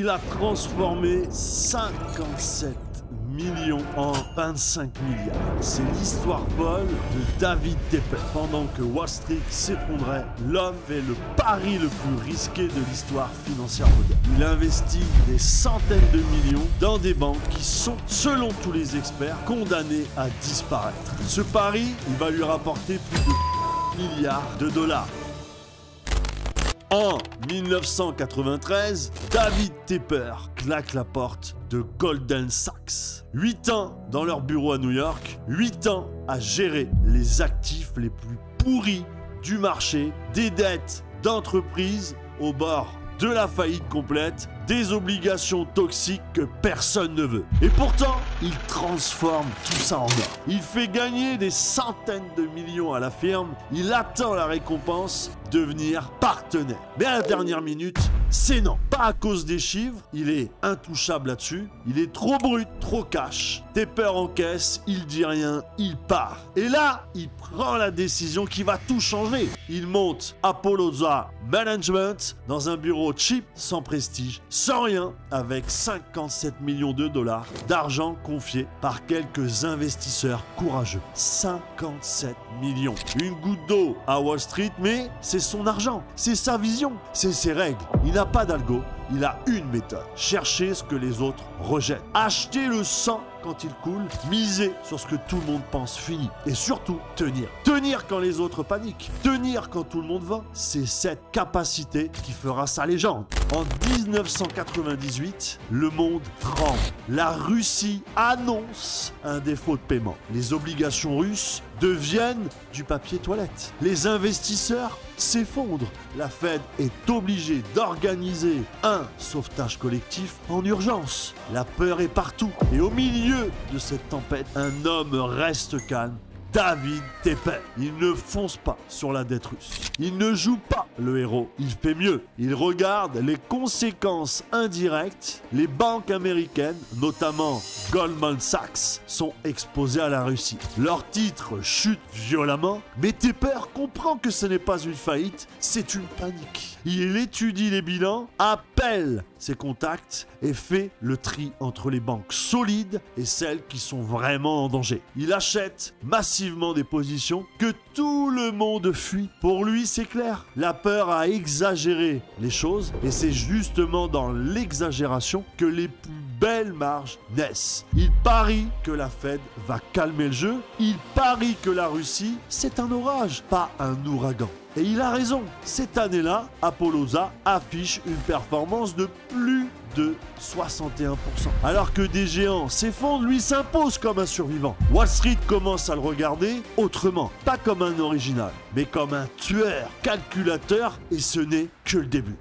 qu'il a transformé 57 millions en 25 milliards. C'est l'histoire folle de David Tepper. Pendant que Wall Street s'effondrait, l'homme fait le pari le plus risqué de l'histoire financière moderne. Il investit des centaines de millions dans des banques qui sont, selon tous les experts, condamnées à disparaître. Ce pari, il va lui rapporter plus de milliards de dollars. En 1993, David Tepper claque la porte de Goldman Sachs. 8 ans dans leur bureau à New York, 8 ans à gérer les actifs les plus pourris du marché, des dettes d'entreprises au bord de la faillite complète, des obligations toxiques que personne ne veut. Et pourtant, il transforme tout ça en or. Il fait gagner des centaines de millions à la firme, il attend la récompense, devenir partenaire. Mais à la dernière minute, c'est non. Pas à cause des chiffres, il est intouchable là-dessus, il est trop brut, trop cash. Tepper encaisse, il dit rien, il part. Et là, il prend la décision qui va tout changer. Il monte Apolloza Management dans un bureau cheap, sans prestige, sans rien, avec 57 millions de dollars d'argent confié par quelques investisseurs courageux. 57 millions. Une goutte d'eau à Wall Street, mais c'est son argent, c'est sa vision, c'est ses règles. Il n'a pas d'algo, il a une méthode. Chercher ce que les autres rejettent. Acheter le sang quand il coule, miser sur ce que tout le monde pense fini. Et surtout, tenir. Tenir quand les autres paniquent. Tenir quand tout le monde va. C'est cette capacité qui fera sa légende. En 1998, le monde tremble. La Russie annonce un défaut de paiement. Les obligations russes deviennent du papier toilette. Les investisseurs s'effondrent. La Fed est obligée d'organiser un sauvetage collectif en urgence. La peur est partout. Et au milieu de cette tempête, un homme reste calme. David Tepper. Il ne fonce pas sur la dette russe. Il ne joue pas le héros. Il fait mieux. Il regarde les conséquences indirectes. Les banques américaines, notamment Goldman Sachs, sont exposées à la Russie. Leurs titres chutent violemment, mais Tepper comprend que ce n'est pas une faillite, c'est une panique. Il étudie les bilans, appelle ses contacts et fait le tri entre les banques solides et celles qui sont vraiment en danger. Il achète massivement des positions que tout le monde fuit. Pour lui, c'est clair. La peur a exagéré les choses et c'est justement dans l'exagération que les plus belles marges naissent. Il parie que la Fed va calmer le jeu. Il parie que la Russie, c'est un orage, pas un ouragan. Et il a raison. Cette année-là, Apolloza affiche une performance de plus de 61%. Alors que des géants s'effondrent, lui s'impose comme un survivant. Wall Street commence à le regarder autrement. Pas comme un original, mais comme un tueur, calculateur, et ce n'est que le début.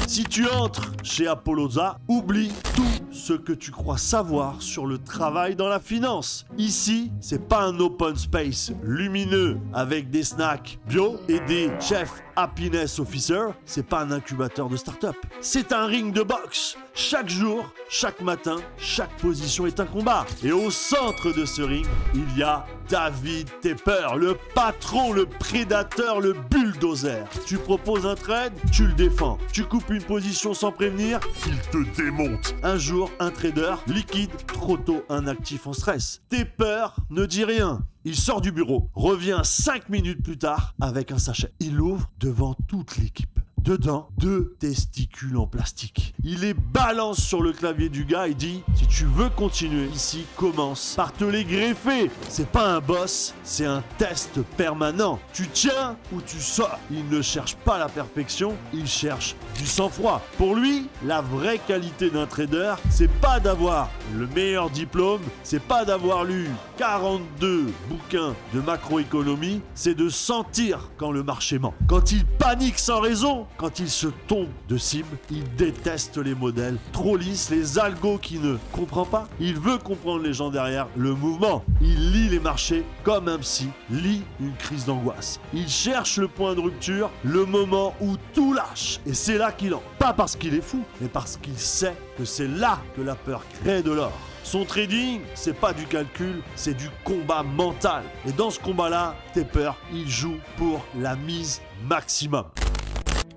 Si tu entres chez Apolloza, oublie tout ce que tu crois savoir sur le travail dans la finance. Ici, c'est pas un open space lumineux avec des snacks bio et des chefs happiness officers. C'est pas un incubateur de start-up. C'est un ring de boxe. Chaque jour, chaque matin, chaque position est un combat. Et au centre de ce ring, il y a David Tepper, le patron, le prédateur, le bulldozer. Tu proposes un trade, tu le défends. Tu coupes une position sans prévenir, il te démonte. Un jour, un trader liquide trop tôt un actif en stress. Tepper ne dit rien. Il sort du bureau, revient 5 minutes plus tard avec un sachet. Il l'ouvre devant toute l'équipe. Dedans, 2 testicules en plastique. Il les balance sur le clavier du gars et dit « Si tu veux continuer ici, commence par te les greffer. C'est pas un boss, c'est un test permanent. Tu tiens ou tu sors. » Il ne cherche pas la perfection, il cherche du sang-froid. Pour lui, la vraie qualité d'un trader, c'est pas d'avoir le meilleur diplôme, c'est pas d'avoir lu 42 bouquins de macroéconomie, c'est de sentir quand le marché ment. Quand il panique sans raison, quand il se tombe de cible, il déteste les modèles trop lisses, les algos qu'il ne comprend pas. Il veut comprendre les gens derrière, le mouvement. Il lit les marchés comme un psy lit une crise d'angoisse. Il cherche le point de rupture, le moment où tout lâche. Et c'est là qu'il entre. Pas parce qu'il est fou, mais parce qu'il sait que c'est là que la peur crée de l'or. Son trading, c'est pas du calcul, c'est du combat mental. Et dans ce combat-là, Tepper, il joue pour la mise maximum.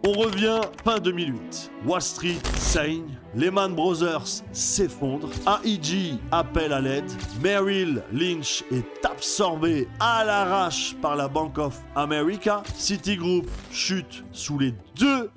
On revient fin 2008. Wall Street saigne, Lehman Brothers s'effondre, AEG appelle à l'aide, Merrill Lynch est absorbé à l'arrache par la Bank of America, Citigroup chute sous les $2,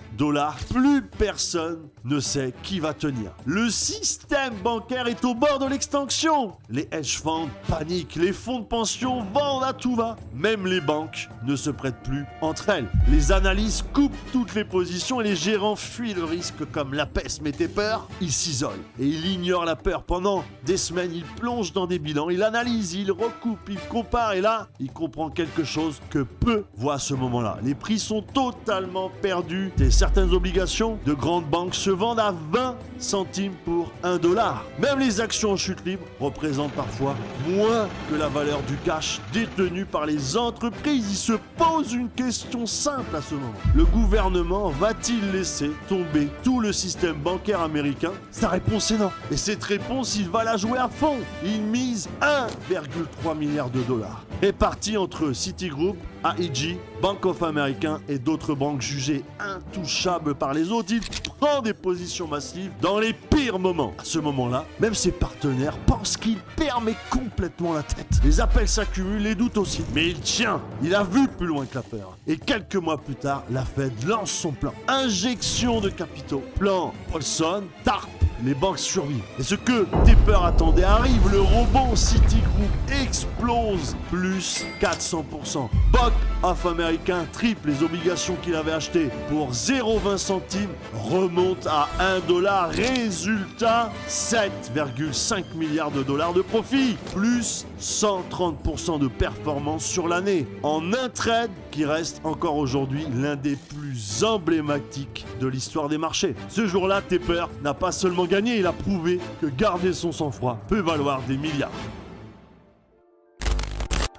plus personne ne sait qui va tenir. Le système bancaire est au bord de l'extinction. Les hedge funds paniquent, les fonds de pension vendent à tout va. Même les banques ne se prêtent plus entre elles. Les analyses coupent toutes les positions et les gérants fuient le risque comme la peste. Mettez peur, ils s'isolent et il ignore la peur. Pendant des semaines, il plonge dans des bilans, il analyse, il recoupe, il compare et là, il comprend quelque chose que peu voient à ce moment-là. Les prix sont totalement perdus et certaines obligations de grandes banques se vendent à 20 centimes pour $1. Même les actions en chute libre représentent parfois moins que la valeur du cash détenu par les entreprises. Il se pose une question simple à ce moment. Le gouvernement va-t-il laisser tomber tout le système bancaire américain? Sa réponse est non. Et cette réponse, il va la jouer à fond. Il mise $1,3 milliard répartis entre Citigroup, AEG, Bank of America et d'autres banques jugées intouchables par les autres. Il prend des positions massives dans les pires moments. À ce moment-là, même ses partenaires pensent qu'il perd mais complètement la tête. Les appels s'accumulent, les doutes aussi. Mais il tient. Il a vu plus loin que la peur. Et quelques mois plus tard, la Fed lance son plan. Injection de capitaux. Plan Paulson, TARP. Les banques survivent. Et ce que Tepper attendait arrive. Le rebond Citigroup explose. Plus 400%. Bank of America triple les obligations qu'il avait achetées pour 0,20 centimes. Remonte à $1. Résultat, 7,5 milliards de dollars de profit. Plus 130% de performance sur l'année. En un trade qui reste encore aujourd'hui l'un des plus emblématiques de l'histoire des marchés. Ce jour-là, Tepper n'a pas seulement gagné, il a prouvé que garder son sang-froid peut valoir des milliards.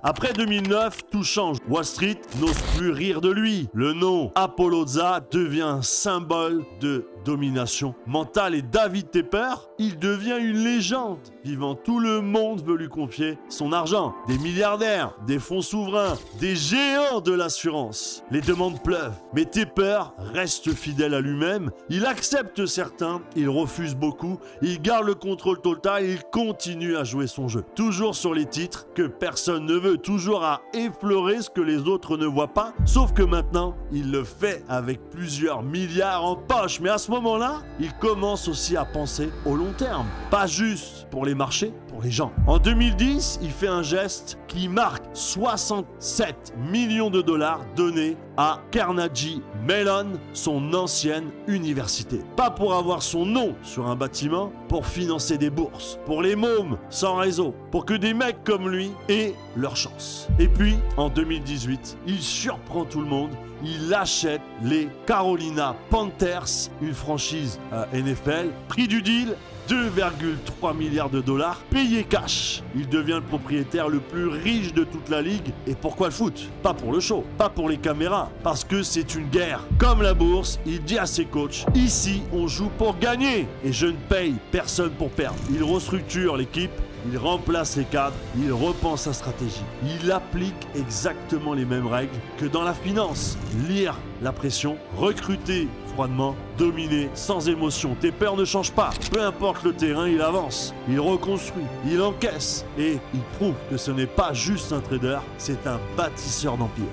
Après 2009, tout change. Wall Street n'ose plus rire de lui. Le nom Apolloza devient un symbole de domination mentale et David Tepper, il devient une légende vivant. Tout le monde veut lui confier son argent. Des milliardaires, des fonds souverains, des géants de l'assurance. Les demandes pleuvent, mais Tepper reste fidèle à lui-même. Il accepte certains, il refuse beaucoup, il garde le contrôle total et il continue à jouer son jeu. Toujours sur les titres que personne ne veut, toujours à effleurer ce que les autres ne voient pas, sauf que maintenant, il le fait avec plusieurs milliards en poche. Mais à ce moment-là, il commence aussi à penser au long terme. Pas juste pour les marchés, pour les gens. En 2010, il fait un geste qui marque 67 millions de dollars donnés à Carnegie Mellon, son ancienne université. Pas pour avoir son nom sur un bâtiment, pour financer des bourses, pour les mômes sans réseau, pour que des mecs comme lui aient leur chance. Et puis, en 2018, il surprend tout le monde. Il achète les Carolina Panthers, une franchise NFL. Prix du deal, 2,3 milliards de dollars payés cash. Il devient le propriétaire le plus riche de toute la ligue. Et pourquoi le foot? Pas pour le show, pas pour les caméras, parce que c'est une guerre. Comme la bourse, il dit à ses coachs, ici on joue pour gagner et je ne paye personne pour perdre. Il restructure l'équipe. Il remplace les cadres, il repense sa stratégie. Il applique exactement les mêmes règles que dans la finance. Lire la pression, recruter froidement, dominer sans émotion. Tepper ne change pas. Peu importe le terrain, il avance, il reconstruit, il encaisse. Et il prouve que ce n'est pas juste un trader, c'est un bâtisseur d'empire.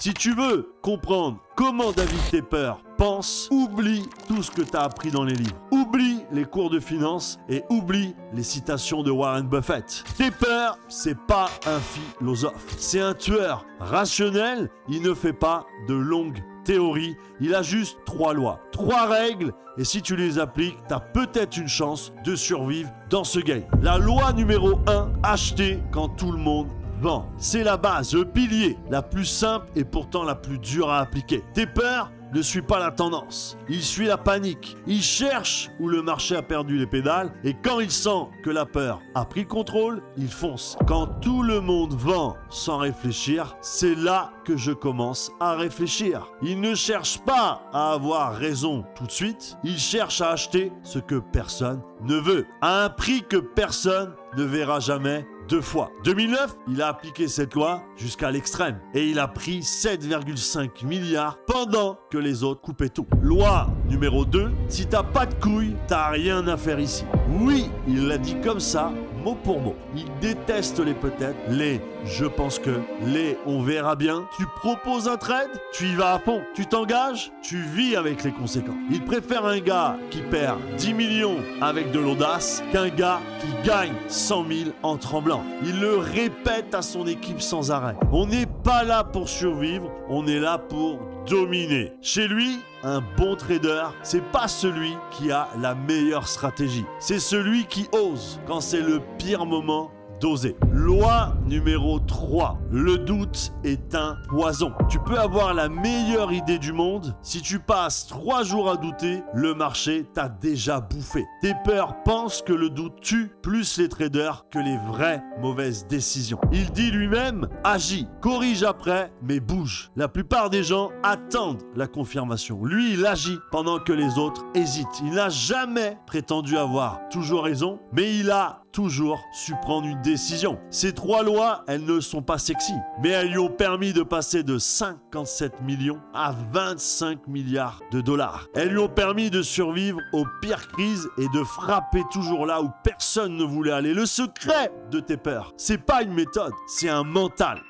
Si tu veux comprendre comment David Tepper pense, oublie tout ce que tu as appris dans les livres. Oublie les cours de finance et oublie les citations de Warren Buffett. Tepper, c'est pas un philosophe. C'est un tueur rationnel. Il ne fait pas de longues théories. Il a juste 3 lois, 3 règles. Et si tu les appliques, tu as peut-être une chance de survivre dans ce game. La loi numéro 1, acheter quand tout le monde vend. C'est la base, le pilier, la plus simple et pourtant la plus dure à appliquer. Tepper ne suit pas la tendance, il suit la panique. Il cherche où le marché a perdu les pédales et quand il sent que la peur a pris le contrôle, il fonce. Quand tout le monde vend sans réfléchir, c'est là que je commence à réfléchir. Il ne cherche pas à avoir raison tout de suite, il cherche à acheter ce que personne ne veut, à un prix que personne ne verra jamais 2 fois. 2009, il a appliqué cette loi jusqu'à l'extrême et il a pris 7,5 milliards pendant que les autres coupaient tout. Loi numéro 2, si t'as pas de couilles, t'as rien à faire ici. Oui, il l'a dit comme ça, mot pour mot. Il déteste les peut-être, les je pense que, les on verra bien. Tu proposes un trade, tu y vas à fond. Tu t'engages, tu vis avec les conséquences. Il préfère un gars qui perd 10 millions avec de l'audace qu'un gars qui gagne 100 000 en tremblant. Il le répète à son équipe sans arrêt. On n'est pas là pour survivre, on est là pour dominer. Chez lui, un bon trader, c'est pas celui qui a la meilleure stratégie. C'est celui qui ose quand c'est le pire moment d'oser. Loi numéro 3. Le doute est un poison. Tu peux avoir la meilleure idée du monde. Si tu passes 3 jours à douter, le marché t'a déjà bouffé. Tes peurs pensent que le doute tue plus les traders que les vraies mauvaises décisions. Il dit lui-même, agis, corrige après, mais bouge. La plupart des gens attendent la confirmation. Lui, il agit pendant que les autres hésitent. Il n'a jamais prétendu avoir toujours raison, mais il a toujours su prendre une décision. Ces 3 lois, elles ne sont pas sexy, mais elles lui ont permis de passer de 57 millions à 25 milliards de dollars. Elles lui ont permis de survivre aux pires crises et de frapper toujours là où personne ne voulait aller. Le secret de tes peurs, c'est pas une méthode, c'est un mental.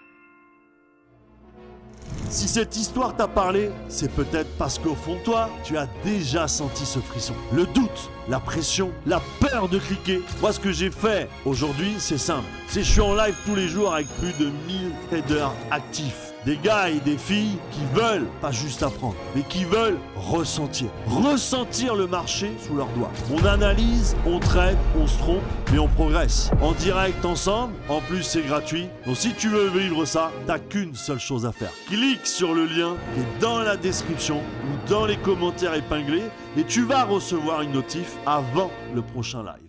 Si cette histoire t'a parlé, c'est peut-être parce qu'au fond de toi, tu as déjà senti ce frisson. Le doute, la pression, la peur de cliquer. Moi, ce que j'ai fait aujourd'hui, c'est simple. C'est que je suis en live tous les jours avec plus de 1000 traders actifs. Des gars et des filles qui veulent, pas juste apprendre, mais qui veulent ressentir. Ressentir le marché sous leurs doigts. On analyse, on trade, on se trompe, mais on progresse. En direct ensemble, en plus c'est gratuit. Donc si tu veux vivre ça, t'as qu'une seule chose à faire. Clique sur le lien qui est dans la description ou dans les commentaires épinglés et tu vas recevoir une notif avant le prochain live.